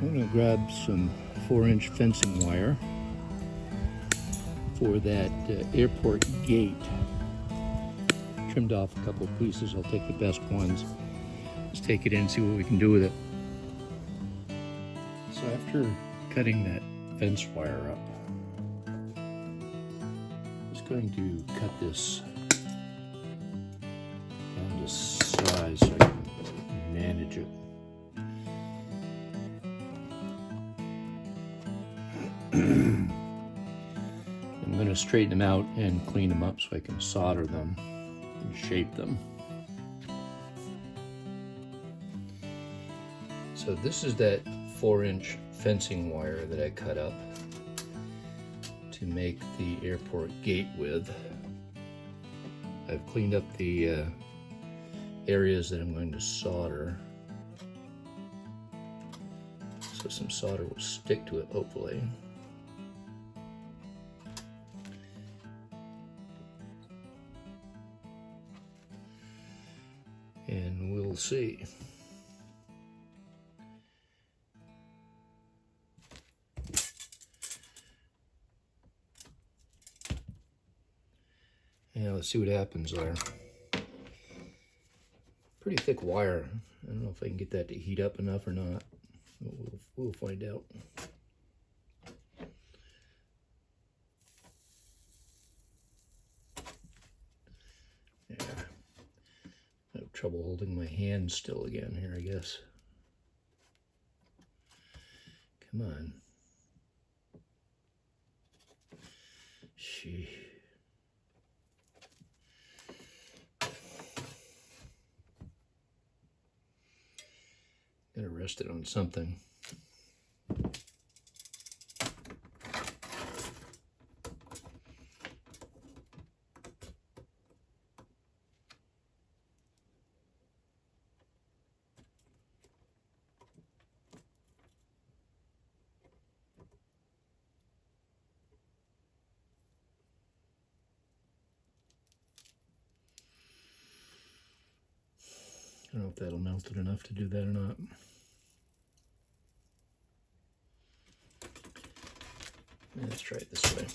I'm going to grab some 4-inch fencing wire for that airport gate. Trimmed off a couple of pieces. I'll take the best ones. Let's take it in and see what we can do with it. So after cutting that fence wire up, I'm just going to cut this down to size so I can manage it. I'm going to straighten them out and clean them up so I can solder them and shape them. So this is that 4-inch fencing wire that I cut up to make the airport gate with. I've cleaned up the areas that I'm going to solder, so some solder will stick to it, hopefully. And we'll see. Yeah, let's see what happens there. Pretty thick wire. I don't know if I can get that to heat up enough or not. We'll find out. Yeah. I have trouble holding my hand still again here, I guess. Come on. Sheesh. Gotta rest it on something. I don't know if that'll melt it enough to do that or not. Let's try it this way.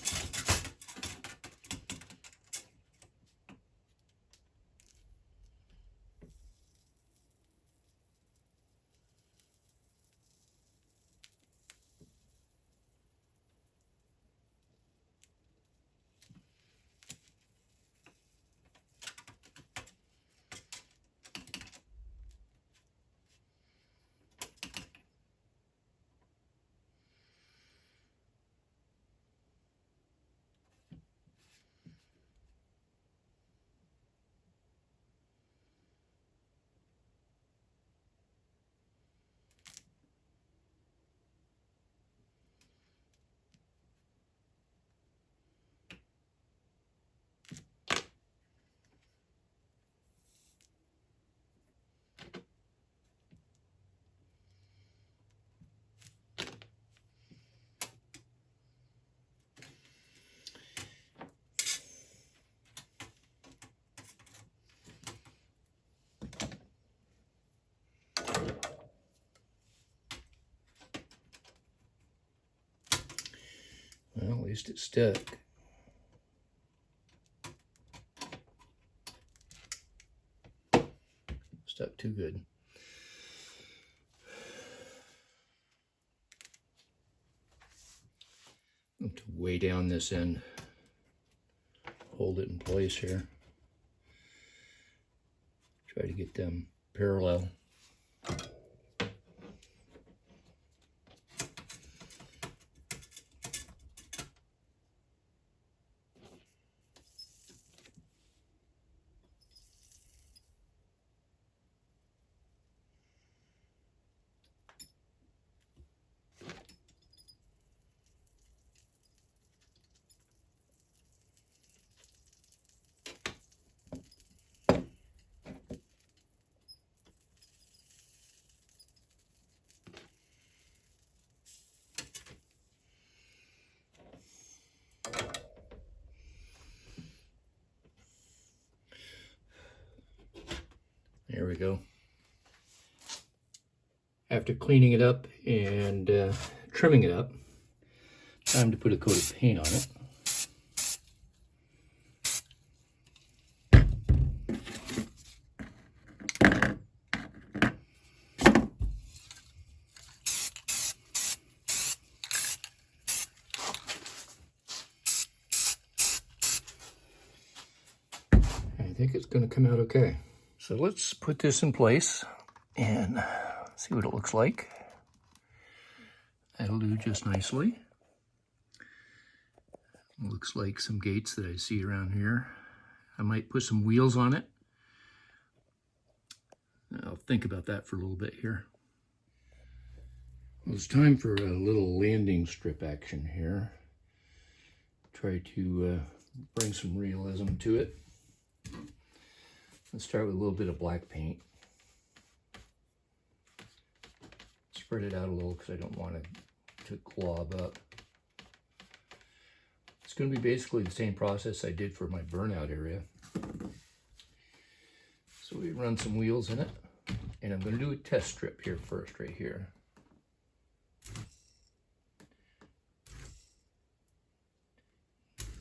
Well, at least it stuck. Stuck too good. I have to weigh down this end, hold it in place here. Try to get them parallel. There we go. After cleaning it up and trimming it up, time to put a coat of paint on it. I think it's going to come out okay. So let's put this in place and see what it looks like. That'll do just nicely. Looks like some gates that I see around here. I might put some wheels on it. I'll think about that for a little bit here. Well, it's time for a little landing strip action here. Try to bring some realism to it. Let's start with a little bit of black paint. Spread it out a little because I don't want it to glob up. It's going to be basically the same process I did for my burnout area. So we run some wheels in it, and I'm going to do a test strip here first, right here.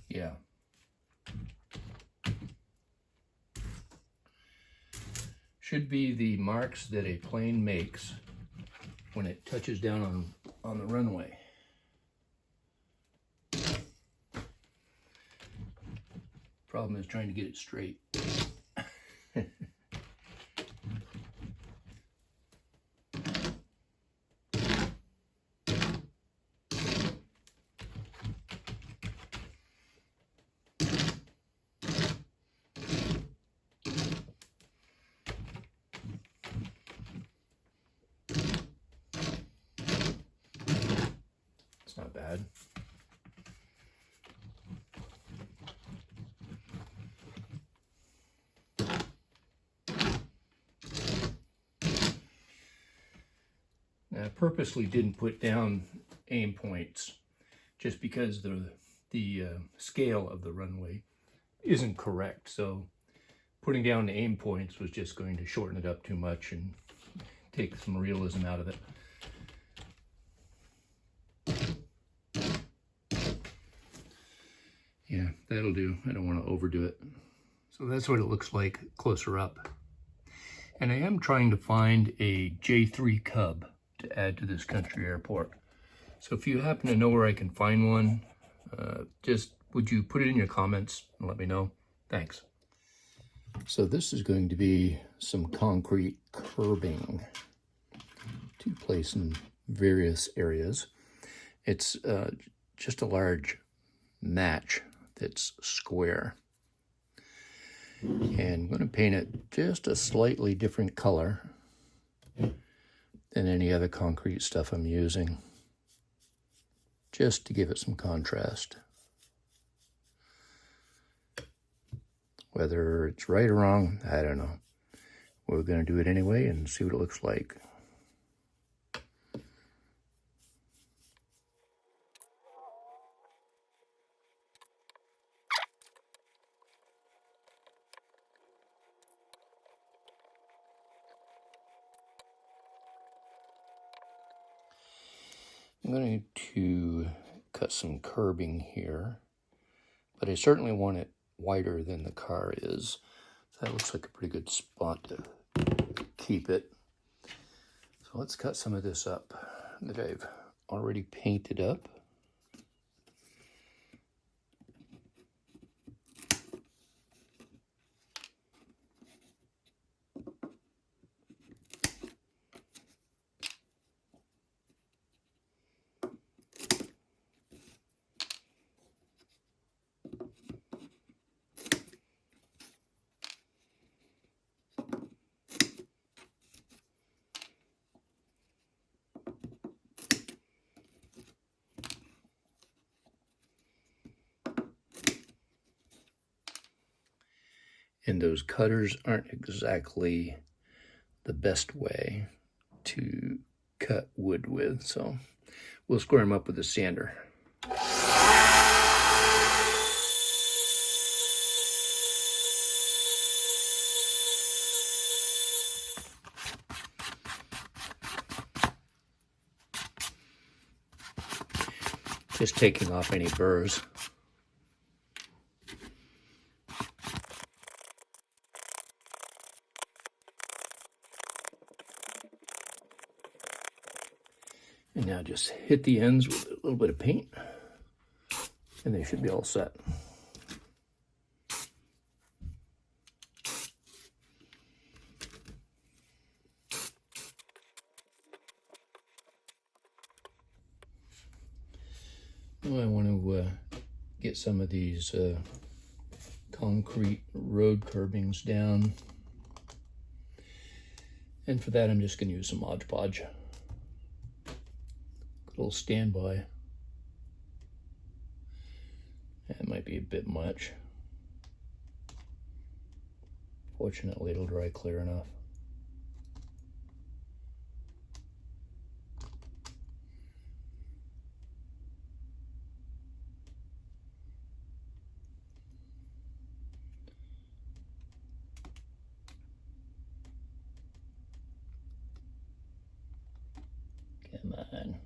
Yeah. Should be the marks that a plane makes when it touches down on the runway. Problem is trying to get it straight. It's not bad. Now, I purposely didn't put down aim points just because the scale of the runway isn't correct. So putting down the aim points was just going to shorten it up too much and take some realism out of it. Yeah, that'll do. I don't want to overdo it. So that's what it looks like closer up. And I am trying to find a J3 Cub to add to this country airport. So if you happen to know where I can find one, just would you put it in your comments and let me know? Thanks. So this is going to be some concrete curbing to place in various areas. It's just a large match that's square. And I'm going to paint it just a slightly different color than any other concrete stuff I'm using, just to give it some contrast. Whether it's right or wrong, I don't know. We're going to do it anyway and see what it looks like. I'm going to cut some curbing here, but I certainly want it wider than the car is. So that looks like a pretty good spot to keep it. So let's cut some of this up that I've already painted up. And those cutters aren't exactly the best way to cut wood with, so we'll square them up with a sander. Just taking off any burrs. And now just hit the ends with a little bit of paint, and they should be all set. Now I want to get some of these concrete road curbings down. And for that, I'm just going to use some Mod Podge. Good old standby. That might be a bit much. Fortunately, it'll dry clear enough. Come on.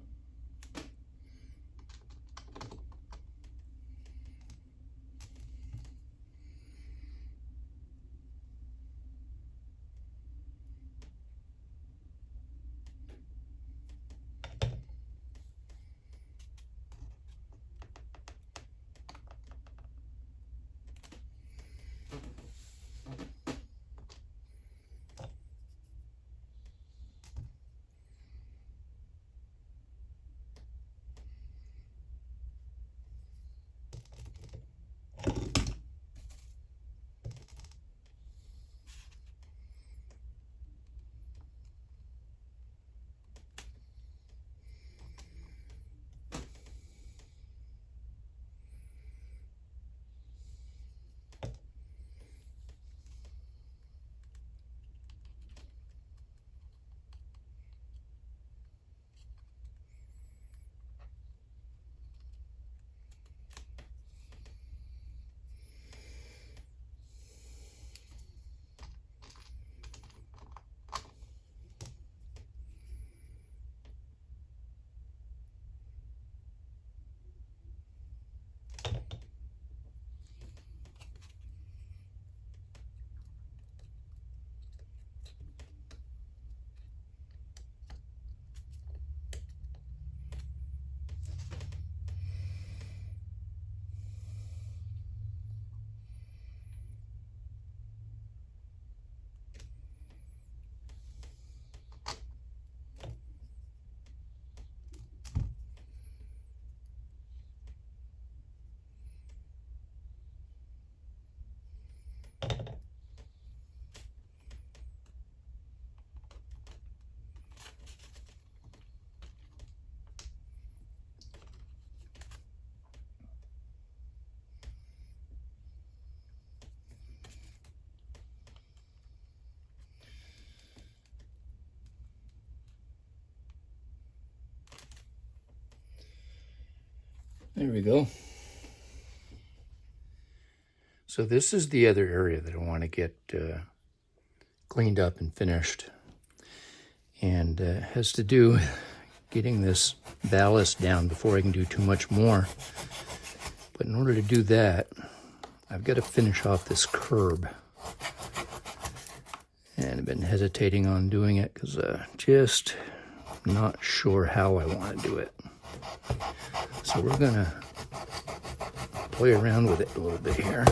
There we go. So this is the other area that I want to get cleaned up and finished. And has to do with getting this ballast down before I can do too much more. But in order to do that, I've got to finish off this curb. And I've been hesitating on doing it because just not sure how I want to do it. So we're gonna play around with it a little bit here.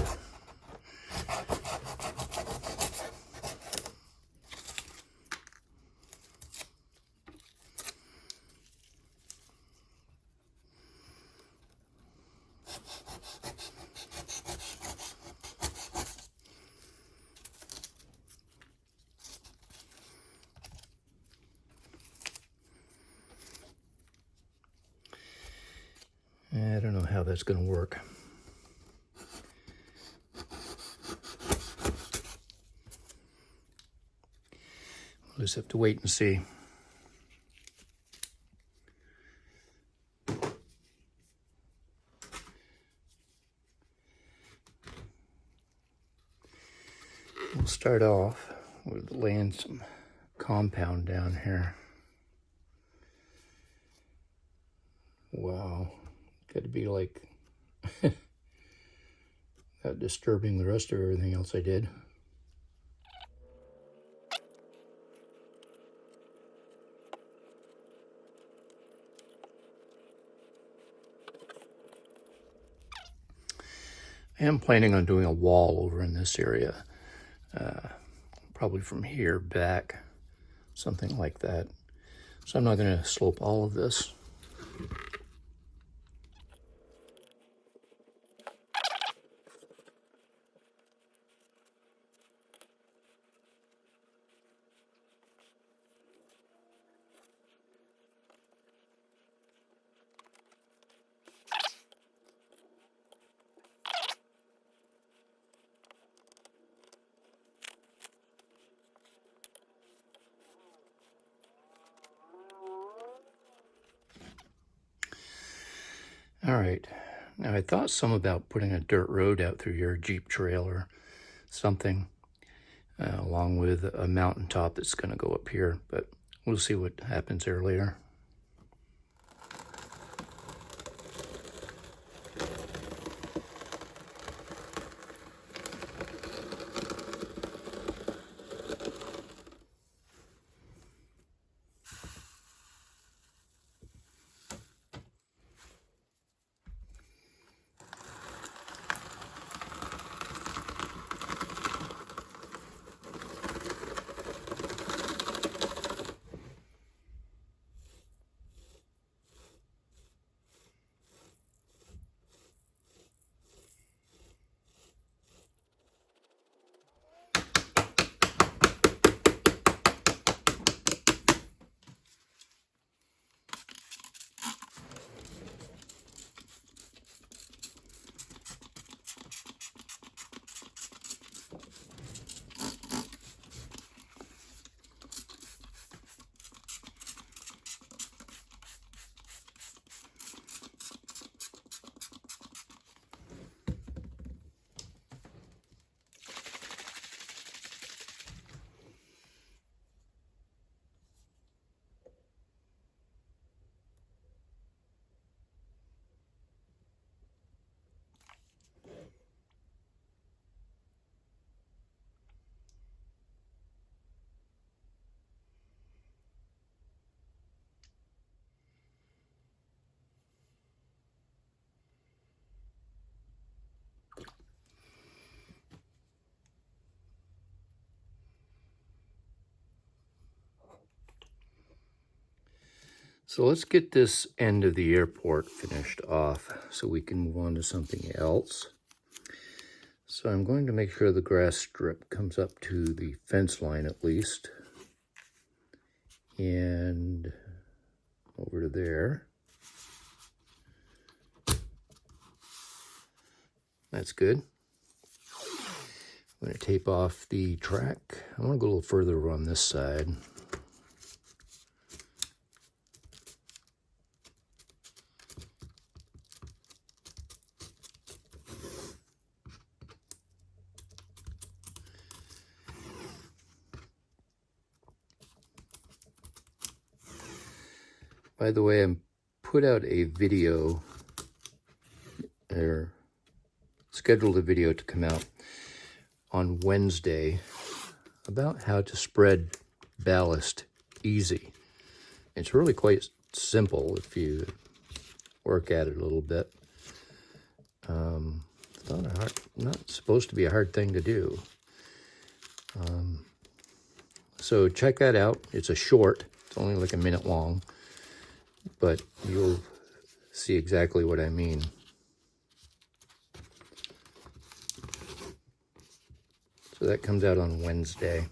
I don't know how that's going to work. We'll just have to wait and see. We'll start off with laying some compound down here. Wow, Got to be like not disturbing the rest of everything else I did. I am planning on doing a wall over in this area, probably from here back, something like that. So I'm not going to slope all of this. All right, now I thought some about putting a dirt road out through your Jeep trail or something, along with a mountaintop that's going to go up here, but we'll see what happens there later. So let's get this end of the airport finished off so we can move on to something else. So I'm going to make sure the grass strip comes up to the fence line at least. And over to there. That's good. I'm going to tape off the track. I want to go a little further on this side. By the way, I put out a video, or scheduled a video to come out on Wednesday about how to spread ballast easy. It's really quite simple if you work at it a little bit. It's not supposed to be a hard thing to do. So check that out. It's a short. It's only like a minute long, but you'll see exactly what I mean. So that comes out on Wednesday.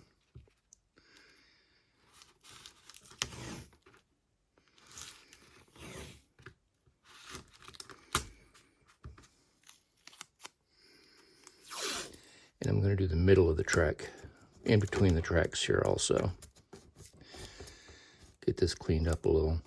And I'm going to do the middle of the track, in between the tracks here also. Get this cleaned up a little.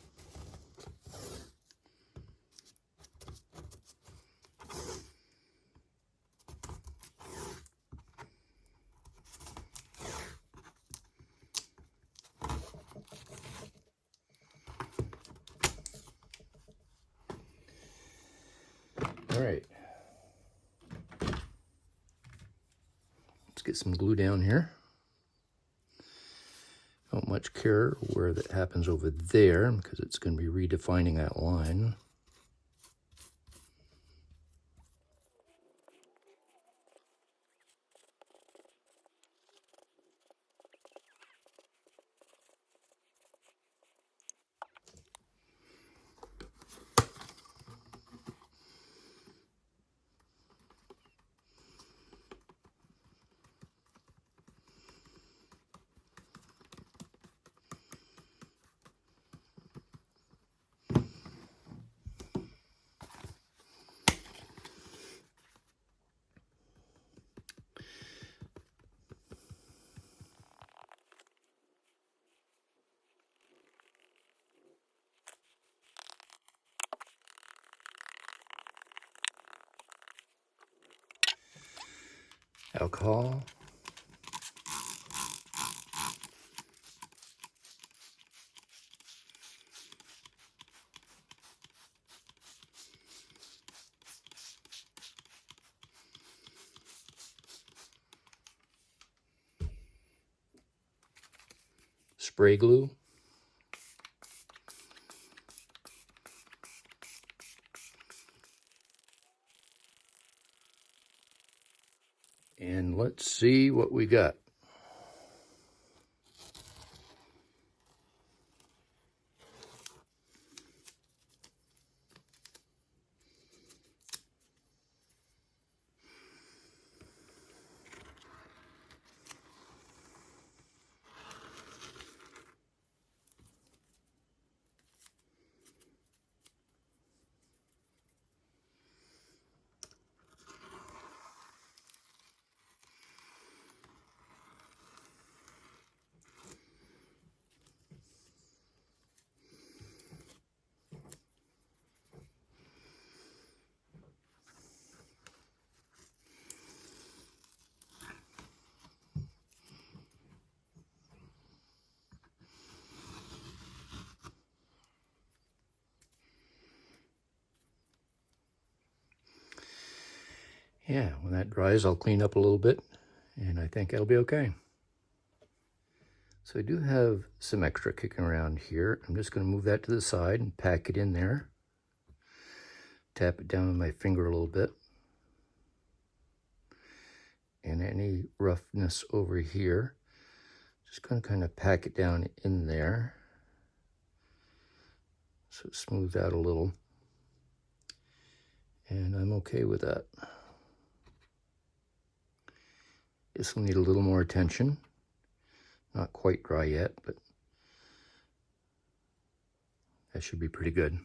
All right. Let's get some glue down here. Don't much care where that happens over there because it's going to be redefining that line. Alcohol. Spray glue. And let's see what we got. Yeah, when that dries, I'll clean up a little bit, and I think it'll be okay. So I do have some extra kicking around here. I'm just going to move that to the side and pack it in there. Tap it down with my finger a little bit. And any roughness over here, just going to kind of pack it down in there. So it smooths out a little. And I'm okay with that. This will need a little more attention. Not quite dry yet, but that should be pretty good.